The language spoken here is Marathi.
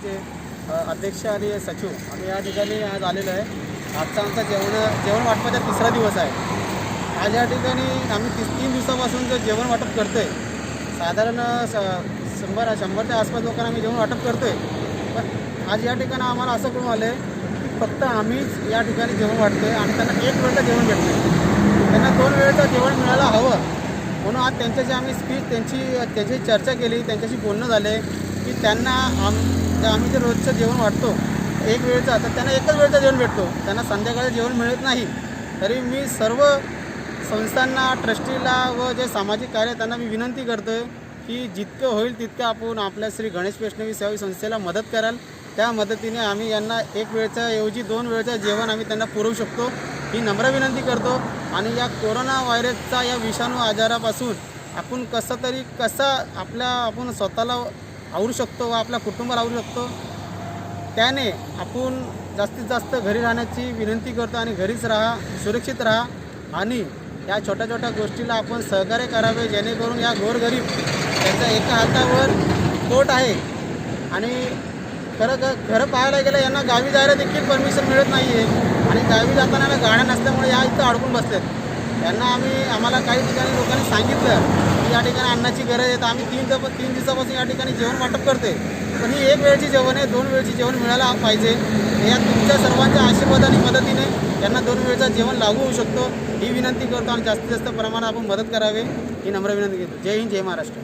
संस्थेचे अध्यक्ष आणि सचिव आम्ही या ठिकाणी आज आलेलो आहे। आजचा आमचा जेवण वाटपाचा तिसरा दिवस आहे। आज या ठिकाणी आम्ही 3 दिवसापासून जे जेवण वाटप करतो आहे, साधारण 100 आसपास लोकांना आम्ही जेवण वाटप करतो आहे। पण आज या ठिकाणी आम्हाला असं कळून आलं आहे की फक्त आम्हीच या ठिकाणी जेवण वाटतो आहे आणि त्यांना एक वेळचं जेवण भेटतं आहे। त्यांना 2 वेळचं जेवण मिळायला हवं म्हणून आज त्यांच्याशी आम्ही त्यांची चर्चा केली, त्यांच्याशी बोलणं झाले की त्यांना आम्ही जे रोजचं जेवण वाटतो एक वेळचा, तर त्यांना एकच वेळचं जेवण भेटतो, त्यांना संध्याकाळचं जेवण मिळत नाही। तरी मी सर्व संस्थांना, ट्रस्टीला व जे सामाजिक कार्य त्यांना मी विनंती करतो आहे की जितकं होईल तितकं आपण आपल्या श्री गणेश वैष्णवी सेवा संस्थेला मदत कराल। त्या मदतीने आम्ही यांना एक वेळच्या ऐवजी 2 वेळचं जेवण आम्ही त्यांना पुरवू शकतो, ही नम्र विनंती करतो। आणि या कोरोना व्हायरसचा, या विषाणू आजारापासून आपण आपण स्वतःला आवरू शकतो व आपल्या कुटुंबाला आवरू शकतो, त्याने आपण जास्तीत जास्त घरी राहण्याची विनंती करतो आणि घरीच राहा, सुरक्षित राहा आणि या छोट्या छोट्या गोष्टीला आपण सहकार्य करावे, जेणेकरून या गोरगरीब त्यांच्या एका हातावर पोट आहे आणि खरं पाहायला गेलं यांना गावी जायला देखील परमिशन मिळत नाही आहे आणि गावी जाताना गाड्या नसल्यामुळे या इथं अडकून बसतात। त्यांना आम्हाला काही ठिकाणी लोकांनी सांगितलं की या ठिकाणी अन्नाची गरज आहे, तर आम्ही 3 दिवसापासून या ठिकाणी जेवण वाटप करते। पण ही एक वेळची जेवण आहे, 2 वेळची जेवण मिळायला पाहिजे। या तुमच्या सर्वांच्या आशीर्वाद आणि मदतीने त्यांना 2 वेळचं जेवण लागू होऊ शकतो, ही विनंती करतो आणि जास्तीत जास्त प्रमाणात आपण मदत करावी, ही नम्र विनंती करतो। जय हिंद, जय महाराष्ट्र।